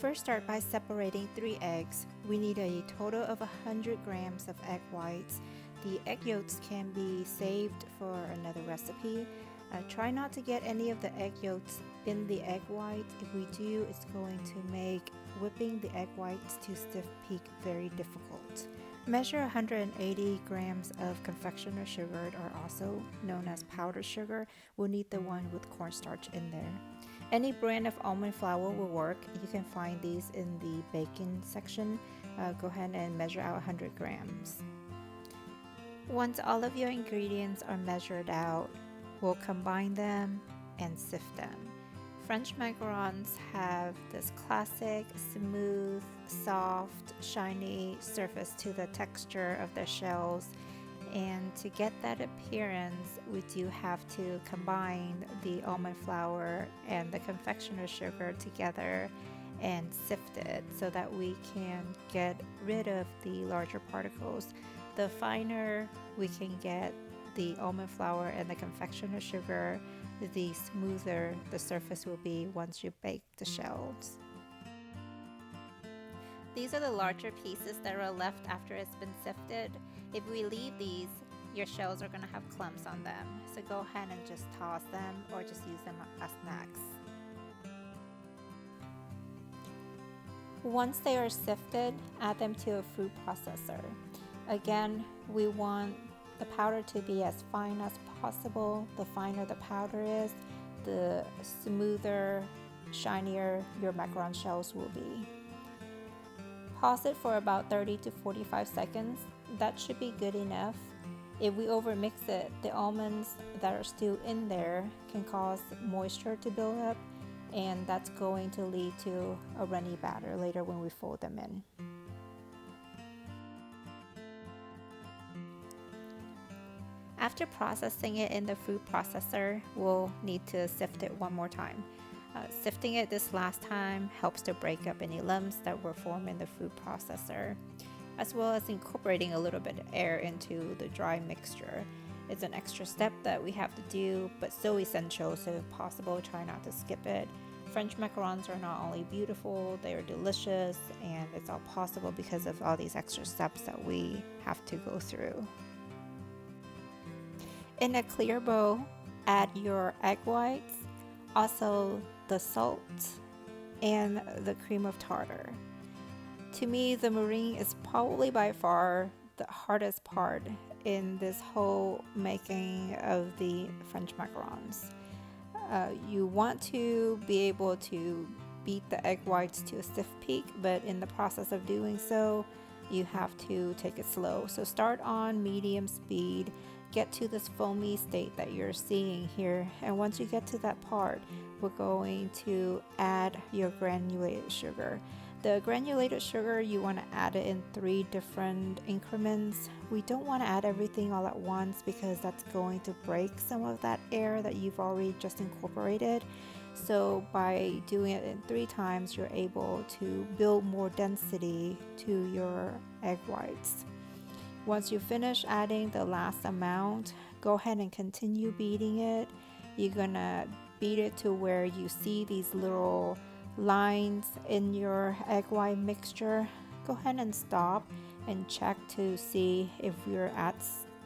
First, start by separating 3 eggs. We need a total of 100 grams of egg whites. The egg yolks can be saved for another recipe. Try not to get any of the egg yolks in the egg white. If we do, it's going to make whipping the egg whites to stiff peak very difficult. Measure 180 grams of confectioner sugar, or also known as powdered sugar. We'll need the one with cornstarch in there. Any brand of almond flour will work. You can find these in the baking section. Go ahead and measure out 100 grams. Once all of your ingredients are measured out, we'll combine them and sift them. French macarons have this classic, smooth, soft, shiny surface to the texture of their shells. And to get that appearance, we do have to combine the almond flour and the confectioner sugar together and sift it so that we can get rid of the larger particles. The finer we can get the almond flour and the confectioner sugar, the smoother the surface will be once you bake the shells. These are the larger pieces that are left after it's been sifted. If we leave these, your shells are going to have clumps on them. So go ahead and just toss them or just use them as snacks. Once they are sifted, add them to a food processor. Again, we want the powder to be as fine as possible. The finer the powder is, the smoother, shinier your macaron shells will be. Pause it for about 30 to 45 seconds. That should be good enough. If we overmix it, the almonds that are still in there can cause moisture to build up, and that's going to lead to a runny batter later when we fold them in. After processing it in the food processor, we'll need to sift it one more time. Sifting it this last time helps to break up any lumps that were formed in the food processor, as well as incorporating a little bit of air into the dry mixture. It's an extra step that we have to do, but so essential, so if possible, try not to skip it. French macarons are not only beautiful, they are delicious, and it's all possible because of all these extra steps that we have to go through. In a clear bowl, add your egg whites, also the salt, and the cream of tartar. To me, the meringue is probably by far the hardest part in this whole making of the French macarons. You want to be able to beat the egg whites to a stiff peak, but in the process of doing so, you have to take it slow. So start on medium speed, get to this foamy state that you're seeing here, and once you get to that part, we're going to add your granulated sugar. The granulated sugar, you want to add it in 3 different increments. We don't want to add everything all at once because that's going to break some of that air that you've already just incorporated. So by doing it in 3 times, you're able to build more density to your egg whites. Once you finish adding the last amount, go ahead and continue beating it. You're gonna beat it to where you see these little lines in your egg white mixture. Go ahead and stop and check to see if you're at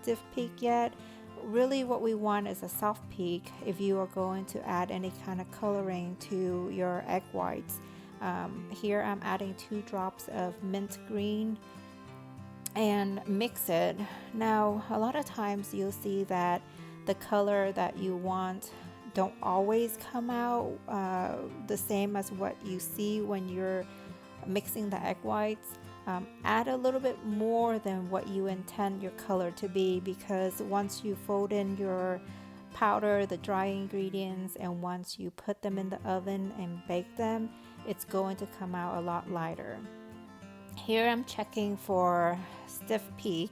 stiff peak yet. Really what we want is a soft peak if you are going to add any kind of coloring to your egg whites. Here I'm adding 2 drops of mint green and mix it. Now, a lot of times you'll see that the color that you want don't always come out the same as what you see when you're mixing the egg whites. Add a little bit more than what you intend your color to be, because once you fold in your powder, the dry ingredients, and once you put them in the oven and bake them, it's going to come out a lot lighter. Here I'm checking for stiff peak,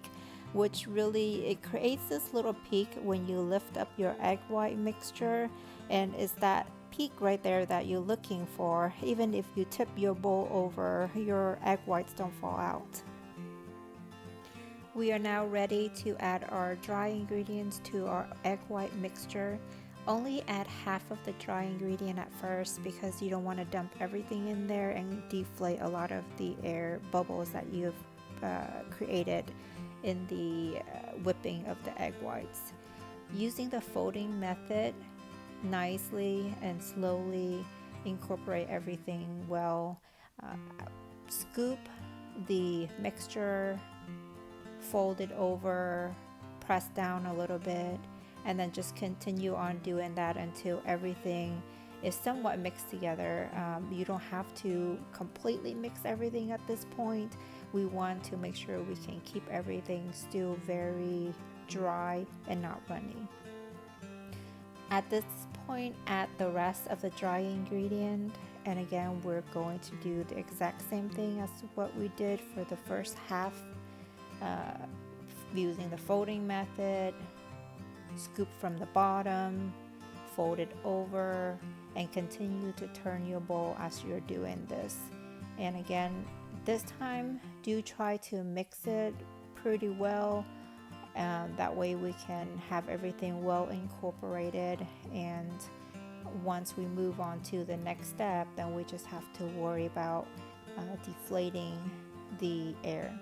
which really it creates this little peak when you lift up your egg white mixture, and it's that peak right there that you're looking for. Even if you tip your bowl over, your egg whites don't fall out. We are now ready to add our dry ingredients to our egg white mixture. Only add half of the dry ingredient at first because you don't want to dump everything in there and deflate a lot of the air bubbles that you've created in the whipping of the egg whites. Using the folding method, nicely and slowly incorporate everything well. Uh, Scoop the mixture, fold it over, press down a little bit, and then just continue on doing that until everything is somewhat mixed together. You don't have to completely mix everything at this point. We want to make sure we can keep everything still very dry and not runny. At this point, add the rest of the dry ingredient, and again we're going to do the exact same thing as what we did for the first half, using the folding method. Scoop from the bottom, fold it over, and continue to turn your bowl as you're doing this. And again, this time do try to mix it pretty well. That way we can have everything well incorporated, and once we move on to the next step, then we just have to worry about deflating the air.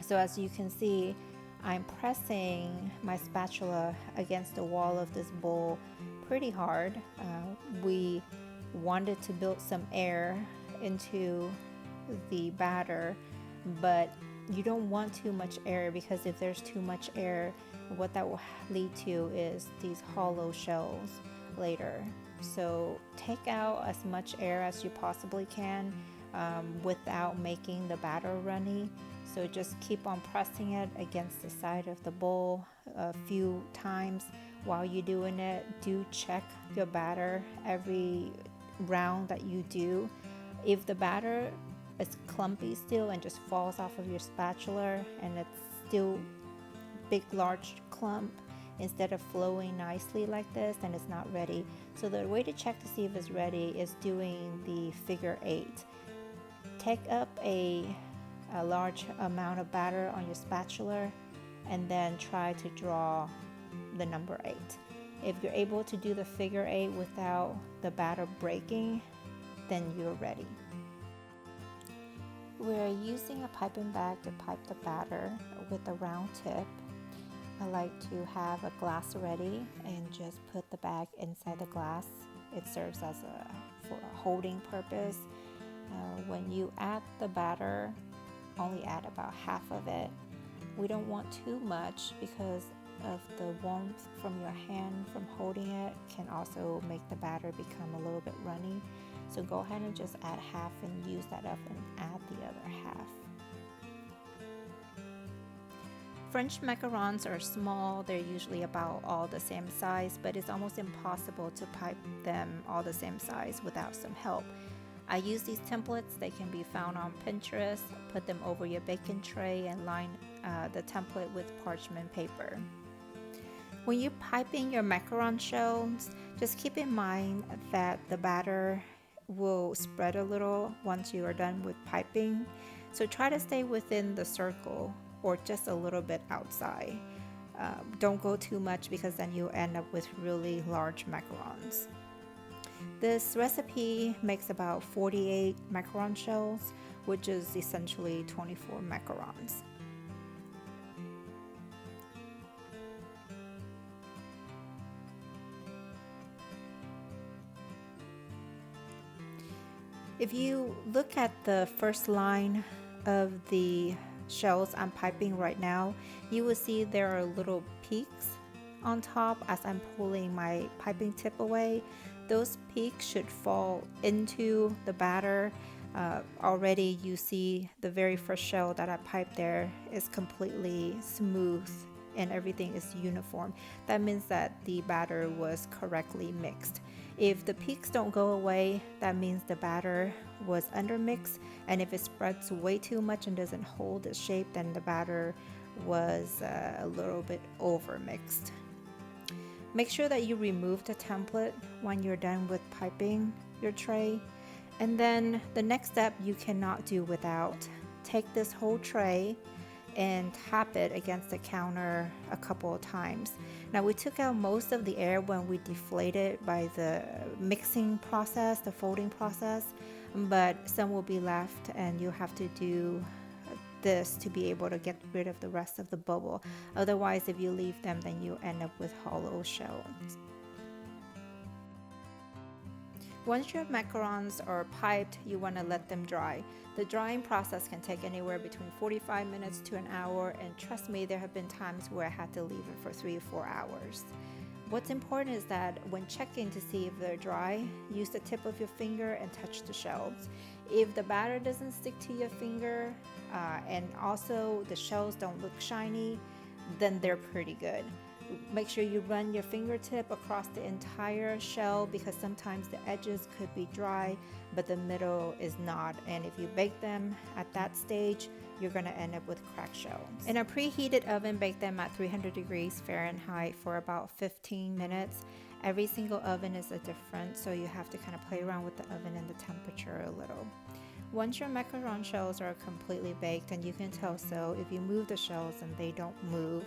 So as you can see, I'm pressing my spatula against the wall of this bowl pretty hard. We wanted to build some air into the batter, but you don't want too much air, because if there's too much air, what that will lead to is these hollow shells later. So take out as much air as you possibly can without making the batter runny. So just keep on pressing it against the side of the bowl a few times while you're doing it. Do check your batter every round that you do. If the batter is clumpy still and just falls off of your spatula and it's still big large clump instead of flowing nicely like this, then it's not ready. So the way to check to see if it's ready is doing the figure 8. Take up a large amount of batter on your spatula and then try to draw the number 8. If you're able to do the figure 8 without the batter breaking, then you're ready. We're using a piping bag to pipe the batter with a round tip. I like to have a glass ready and just put the bag inside the glass. It serves as for a holding purpose. When you add the batter, only add about half of it. We don't want too much because of the warmth from your hand from holding it can also make the batter become a little bit runny. So go ahead and just add half and use that up and add the other half. French macarons are small. They're usually about all the same size, but it's almost impossible to pipe them all the same size without some help. I use these templates. They can be found on Pinterest. Put them over your baking tray and line the template with parchment paper. When you're piping your macaron shells, just keep in mind that the batter will spread a little once you are done with piping. So try to stay within the circle or just a little bit outside. Don't go too much because then you end up with really large macarons. This recipe makes about 48 macaron shells, which is essentially 24 macarons. If you look at the first line of the shells I'm piping right now, you will see there are little peaks on top as I'm pulling my piping tip away. Those peaks should fall into the batter. Already you see the very first shell that I piped there is completely smooth and everything is uniform. That means that the batter was correctly mixed. If the peaks don't go away, that means the batter was undermixed, and if it spreads way too much and doesn't hold its shape, then the batter was a little bit overmixed. Make sure that you remove the template when you're done with piping your tray. And then the next step you cannot do without. Take this whole tray and tap it against the counter a couple of times. Now we took out most of the air when we deflated by the mixing process, the folding process, but some will be left, and you have to do this to be able to get rid of the rest of the bubble. Otherwise, if you leave them, then you end up with hollow shells. Once your macarons are piped, you want to let them dry. The drying process can take anywhere between 45 minutes to an hour, and trust me, there have been times where I had to leave it for 3 or 4 hours. What's important is that when checking to see if they're dry, use the tip of your finger and touch the shells. If the batter doesn't stick to your finger and also the shells don't look shiny, then they're pretty good. Make sure you run your fingertip across the entire shell, because sometimes the edges could be dry but the middle is not, and if you bake them at that stage, you're going to end up with cracked shells. In a preheated oven, bake them at 300 degrees Fahrenheit for about 15 minutes. Every single oven is different, so you have to kind of play around with the oven and the temperature a little. Once your macaron shells are completely baked, and you can tell so if you move the shells and they don't move,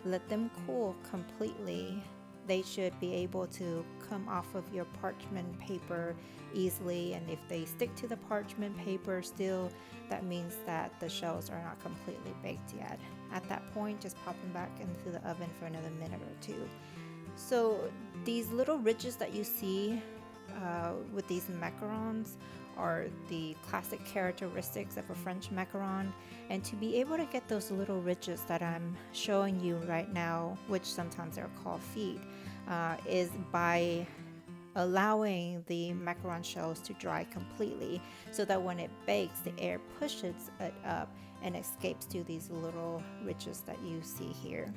let them cool completely. They should be able to come off of your parchment paper easily, and if they stick to the parchment paper still, that means that the shells are not completely baked yet. At that point, just pop them back into the oven for another minute or two. So these little ridges that you see with these macarons are the classic characteristics of a French macaron, and to be able to get those little ridges that I'm showing you right now, which sometimes are called feet, is by allowing the macaron shells to dry completely, so that when it bakes, the air pushes it up and escapes to these little ridges that you see here.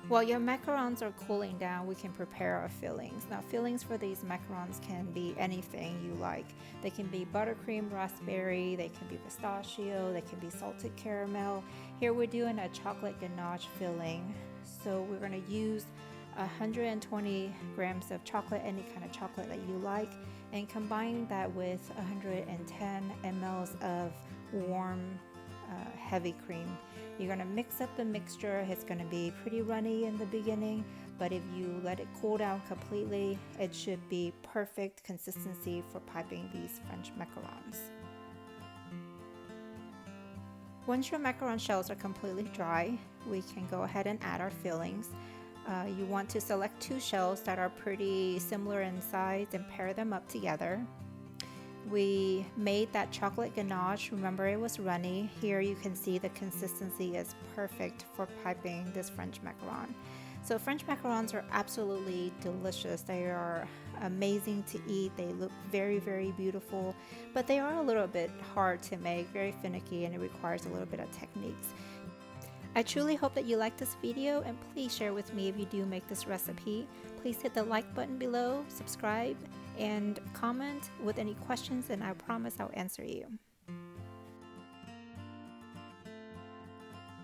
While your macarons are cooling down, we can prepare our fillings. Now, fillings for these macarons can be anything you like. They can be buttercream, raspberry, they can be pistachio, they can be salted caramel. Here we're doing a chocolate ganache filling. So we're going to use 120 grams of chocolate, any kind of chocolate that you like, and combine that with 110 mLs of warm heavy cream. You're going to mix up the mixture. It's going to be pretty runny in the beginning, but if you let it cool down completely, it should be perfect consistency for piping these French macarons. Once your macaron shells are completely dry, we can go ahead and add our fillings. You want to select 2 shells that are pretty similar in size and pair them up together. We made that chocolate ganache. Remember, it was runny. Here you can see the consistency is perfect for piping this French macaron. So French macarons are absolutely delicious. They are amazing to eat. They look very, very beautiful, but they are a little bit hard to make, very finicky, and it requires a little bit of techniques. I truly hope that you like this video, and please share with me if you do make this recipe. Please hit the like button below, subscribe, and comment with any questions, and I promise I'll answer you.